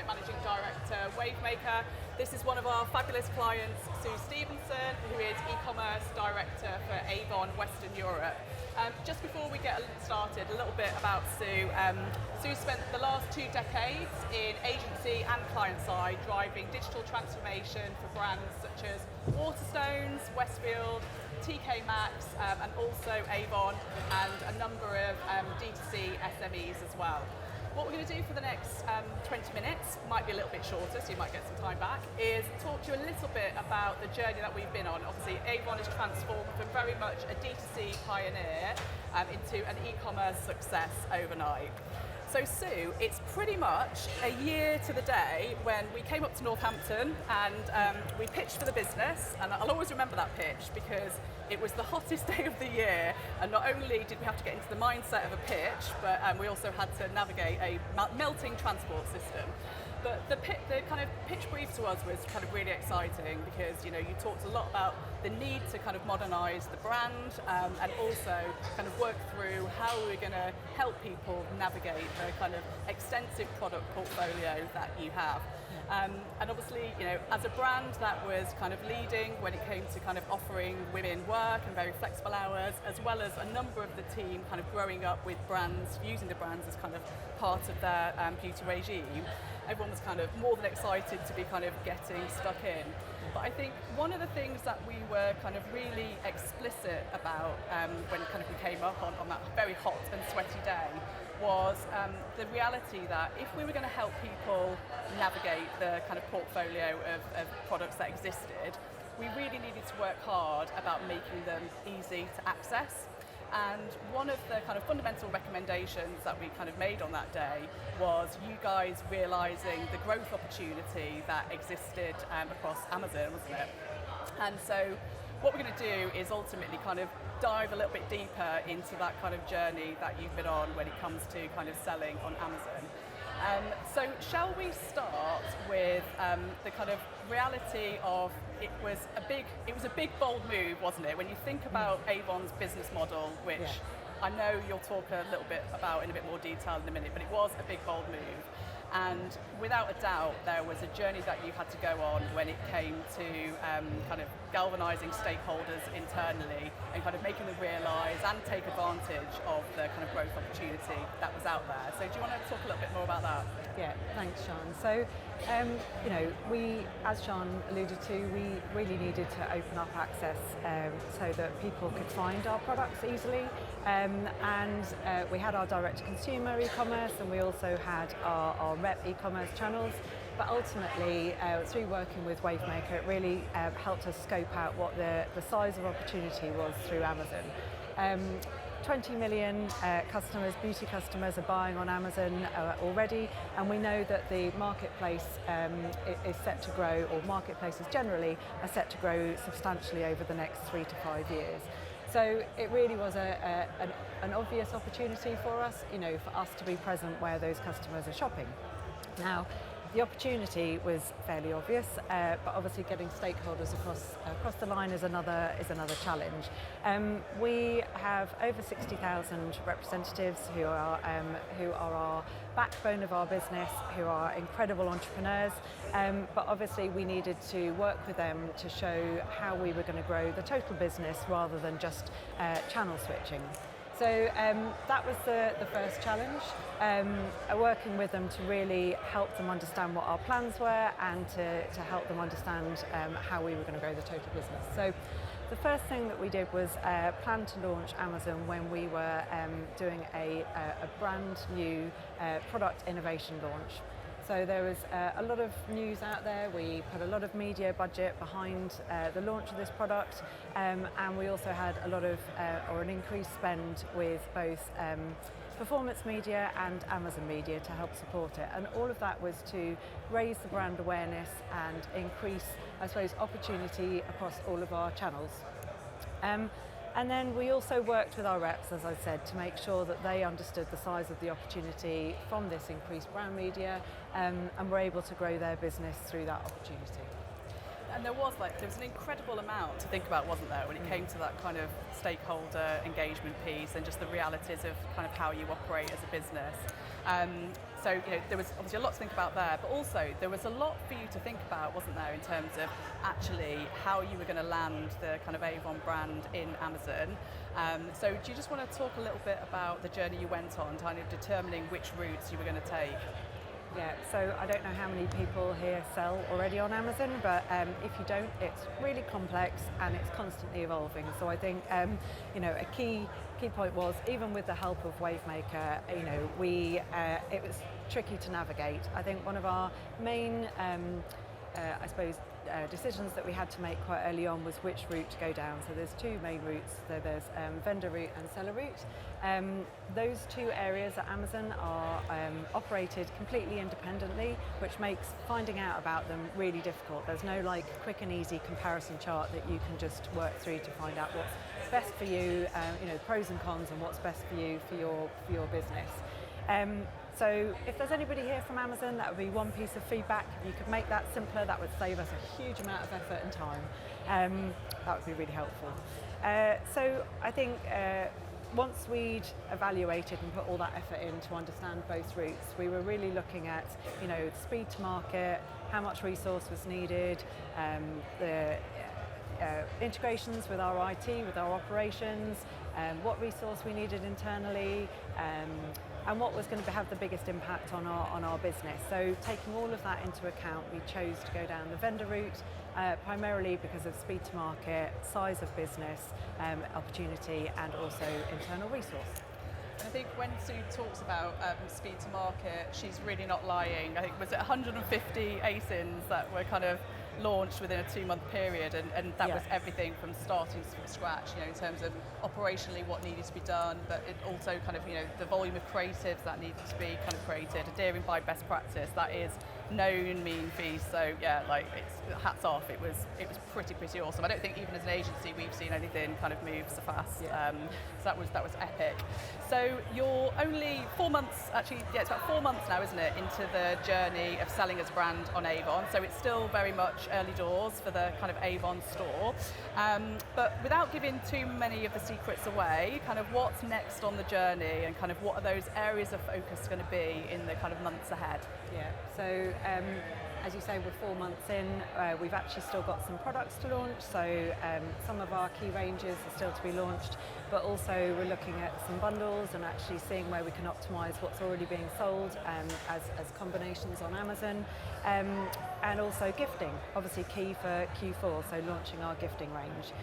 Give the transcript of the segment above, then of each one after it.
Site Managing Director, Wavemaker. This is one of our fabulous clients, Stephenson, who is E-commerce Director for Avon Western Europe. Just before we get started, a little bit about Sue. Sue spent the last 2 decades in agency and client side driving digital transformation for brands such as Waterstones, Westfield, TK Maxx, and also Avon, and a number of D2C SMEs as well. What we're going to do for the next 20 minutes, might be a little bit shorter, so you might get some time back, is talk to you a little bit about the journey that we've been on. Obviously, Avon has transformed from very much a D2C pioneer into an e-commerce success overnight. So Sue, it's pretty much a year to the day when we came up to Northampton and we pitched for the business, and I'll always remember that pitch because it was the hottest day of the year, and not only did we have to get into the mindset of a pitch, but we also had to navigate a melting transport system. But the kind of pitch brief to us was kind of really exciting because you talked a lot about the need to kind of modernise the brand and also kind of work through how we were going to help people navigate the kind of extensive product portfolio that you have. And obviously, as a brand that was kind of leading when it came to kind of offering women work and very flexible hours, as well as a number of the team kind of growing up with brands, using the brands as kind of part of their beauty regime, everyone was kind of more than excited to be kind of getting stuck in. But I think one of the things that we were kind of really explicit about when kind of we came up on that very hot and sweaty day was the reality that if we were going to help people navigate the kind of portfolio of products that existed, we really needed to work hard about making them easy to access. And one of the kind of fundamental recommendations that we kind of made on that day was you guys realising the growth opportunity that existed across Amazon, wasn't it? And so what we're going to do is ultimately kind of dive a little bit deeper into that kind of journey that you've been on when it comes to kind of selling on Amazon. So shall we start with the kind of reality of it was a big bold move, wasn't it? When you think about Avon's business model, which I know you'll talk a little bit about in a bit more detail in a minute, but it was a big bold move. And without a doubt, there was a journey that you had to go on when it came to kind of galvanising stakeholders internally and kind of making them realise and take advantage of the kind of growth opportunity that was out there. So do you want to talk a little bit more about that? Yeah, thanks, Sian. So, we, as Sian alluded to, we really needed to open up access so that people could find our products easily. And we had our direct-to-consumer e-commerce, and we also had our rep e-commerce channels. But ultimately, through working with Wavemaker, it really helped us scope out what the size of opportunity was through Amazon. 20 million customers, beauty customers, are buying on Amazon already, and we know that the marketplace is set to grow, or marketplaces generally are set to grow substantially over the next 3 to 5 years. So it really was an obvious opportunity for us, for us to be present where those customers are shopping. Now, the opportunity was fairly obvious, but obviously getting stakeholders across the line is another challenge. We have over 60,000 representatives who are our backbone of our business, who are incredible entrepreneurs, but obviously we needed to work with them to show how we were going to grow the total business rather than just channel switching. So that was the first challenge, working with them to really help them understand what our plans were and to help them understand how we were going to grow the total business. So the first thing that we did was plan to launch Amazon when we were doing a brand new product innovation launch. So there was a lot of news out there. We put a lot of media budget behind the launch of this product, and we also had a lot of an increased spend with both performance media and Amazon media to help support it. And all of that was to raise the brand awareness and increase, I suppose, opportunity across all of our channels. And then we also worked with our reps, as I said, to make sure that they understood the size of the opportunity from this increased brand media, and were able to grow their business through that opportunity. And there was an incredible amount to think about, wasn't there, when it came to that kind of stakeholder engagement piece and just the realities of kind of how you operate as a business. So there was obviously a lot to think about there, but also there was a lot for you to think about, wasn't there, in terms of actually how you were going to land the kind of Avon brand in Amazon. So do you just want to talk a little bit about the journey you went on, kind of determining which routes you were going to take? Yeah, so I don't know how many people here sell already on Amazon, but if you don't, it's really complex and it's constantly evolving. So I think a key point was, even with the help of Wavemaker, it was tricky to navigate. I think one of our main, decisions that we had to make quite early on was which route to go down. So there's two main routes. So there's vendor route and seller route. Those two areas at Amazon are operated completely independently, which makes finding out about them really difficult. There's no quick and easy comparison chart that you can just work through to find out what's best for you, pros and cons, and what's best for you for your business. So if there's anybody here from Amazon, that would be one piece of feedback. If you could make that simpler, that would save us a huge amount of effort and time. That would be really helpful. So I think once we'd evaluated and put all that effort in to understand both routes, we were really looking at, speed to market, how much resource was needed, the integrations with our IT, with our operations, what resource we needed internally, and what was going to have the biggest impact on our business. So taking all of that into account, we chose to go down the vendor route, primarily because of speed to market, size of business, opportunity, and also internal resource. I think when Sue talks about speed to market, she's really not lying. I think, was it 150 ASINs that were kind of launched within a 2-month period, and that was everything from starting from scratch, in terms of operationally what needed to be done, but it also kind of, the volume of creatives that needed to be kind of created, adhering by best practice, that is known mean feast. So yeah, it's hats off. It was pretty awesome. I don't think even as an agency we've seen anything kind of move so fast. Yeah. So that was epic. So you're only 4 months, actually, it's about 4 months now, isn't it, into the journey of selling as a brand on Avon. So it's still very much early doors for the kind of Avon store. But without giving too many of the secrets away, kind of what's next on the journey, and kind of what are those areas of focus going to be in the kind of months ahead? Yeah, so as you say, we're 4 months in. We've actually still got some products to launch, so some of our key ranges are still to be launched, but also we're looking at some bundles and actually seeing where we can optimise what's already being sold as combinations on Amazon, and also gifting, obviously key for Q4, so launching our gifting range.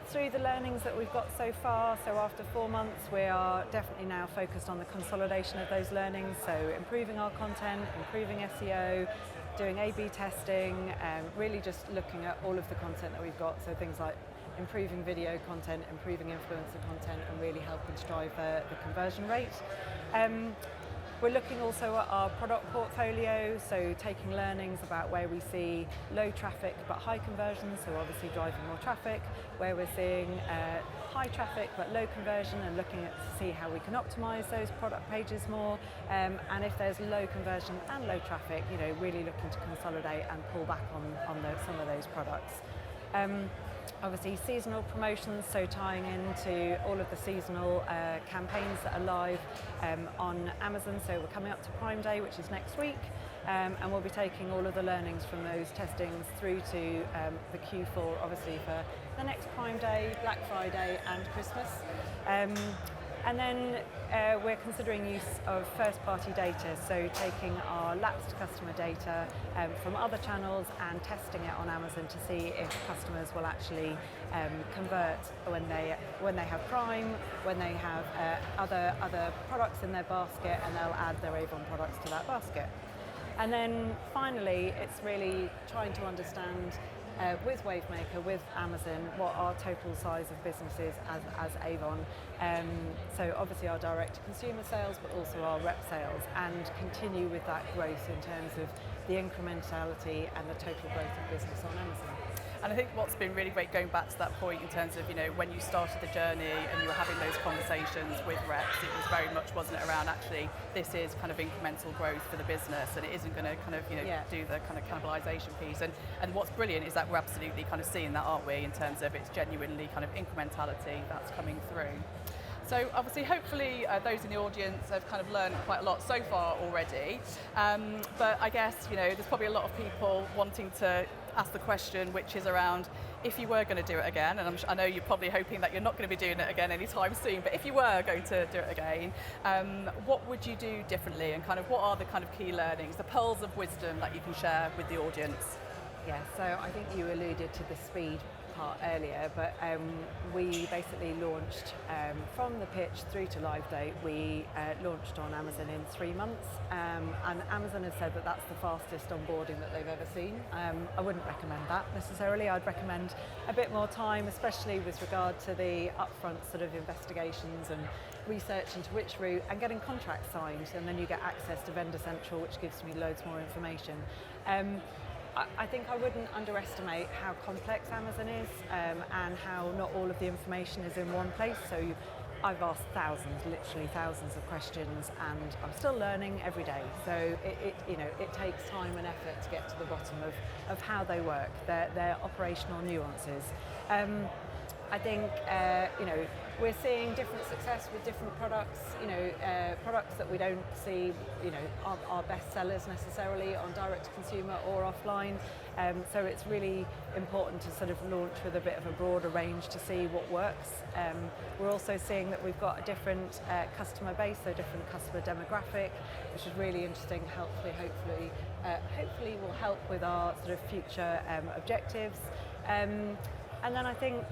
Through the learnings that we've got so far, so after 4 months, we are definitely now focused on the consolidation of those learnings, so improving our content, improving SEO, doing A/B testing, really just looking at all of the content that we've got, so things like improving video content, improving influencer content, and really helping to drive the conversion rate. We're looking also at our product portfolio, so taking learnings about where we see low traffic but high conversion, so obviously driving more traffic, where we're seeing high traffic but low conversion, and looking at to see how we can optimize those product pages more, and if there's low conversion and low traffic, really looking to consolidate and pull back on some of those products. Obviously seasonal promotions, so tying into all of the seasonal campaigns that are live on Amazon. So we're coming up to Prime Day, which is next week, and we'll be taking all of the learnings from those testings through to the Q4, obviously for the next Prime Day, Black Friday and Christmas. And then we're considering use of first-party data, so taking our lapsed customer data from other channels and testing it on Amazon to see if customers will actually convert when they have Prime, when they have other products in their basket, and they'll add their Avon products to that basket. And then finally, it's really trying to understand with Wavemaker, with Amazon, what our total size of business is as Avon. So obviously our direct-to-consumer sales, but also our rep sales, and continue with that growth in terms of the incrementality and the total growth of business on Amazon. And I think what's been really great, going back to that point in terms of, when you started the journey and you were having those conversations with reps, it was very much, wasn't it, around actually this is kind of incremental growth for the business, and it isn't going to kind of, do the kind of cannibalization piece. And what's brilliant is that we're absolutely kind of seeing that, aren't we, in terms of it's genuinely kind of incrementality that's coming through. So obviously, hopefully, those in the audience have kind of learned quite a lot so far already. But I guess, there's probably a lot of people wanting to ask the question, which is around if you were going to do it again, and I know you're probably hoping that you're not going to be doing it again anytime soon, but if you were going to do it again, what would you do differently, and kind of what are the kind of key learnings, the pearls of wisdom that you can share with the audience? Yeah, so I think you alluded to the speed part earlier, but we basically launched from the pitch through to live date. We launched on Amazon in 3 months, and Amazon has said that that's the fastest onboarding that they've ever seen. I wouldn't recommend that necessarily. I'd recommend a bit more time, especially with regard to the upfront sort of investigations and research into which route, and getting contracts signed, and then you get access to Vendor Central, which gives me loads more information. I think I wouldn't underestimate how complex Amazon is, and how not all of the information is in one place. So I've asked literally thousands of questions, and I'm still learning every day. So it takes time and effort to get to the bottom of how they work, their operational nuances. I think we're seeing different success with different products. Products that we don't see aren't our best sellers necessarily on direct to consumer or offline. So it's really important to sort of launch with a bit of a broader range to see what works. We're also seeing that we've got a different customer base, so different customer demographic, which is really interesting. Hopefully will help with our sort of future objectives. And then I think,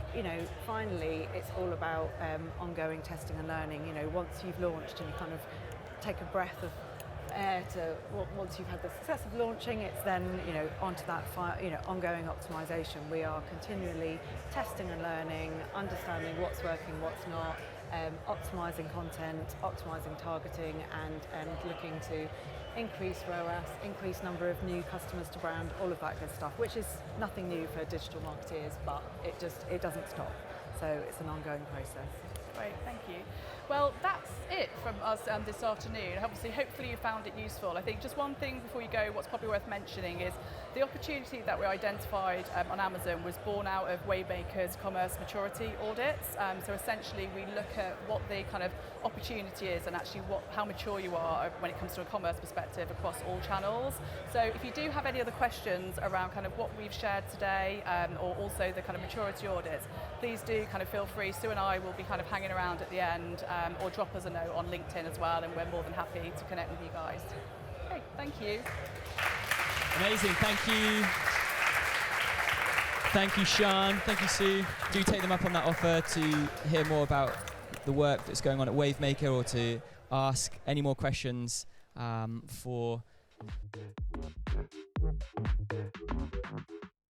finally, it's all about ongoing testing and learning. Once you've launched and you kind of take a breath of air once you've had the success of launching, it's then, onto that ongoing optimization. We are continually testing and learning, understanding what's working, what's not, optimizing content, optimizing targeting, and looking to increase ROAS, increase number of new customers to brand, all of that good stuff, which is nothing new for digital marketeers, but it doesn't stop. So it's an ongoing process. Great, thank you. Well, that's it from us this afternoon. Hopefully you found it useful. I think just one thing before you go, what's probably worth mentioning is the opportunity that we identified on Amazon was born out of Wavemaker's commerce maturity audits. So essentially we look at what the kind of opportunity is and actually how mature you are when it comes to a commerce perspective across all channels. So if you do have any other questions around kind of what we've shared today, or also the kind of maturity audits, please do kind of feel free. Sue and I will be kind of hanging around at the end, or drop us a note on LinkedIn as well, and we're more than happy to connect with you guys. Okay, thank you. Amazing, thank you. Thank you, Sian. Thank you, Sue. Do take them up on that offer to hear more about the work that's going on at Wavemaker, or to ask any more questions for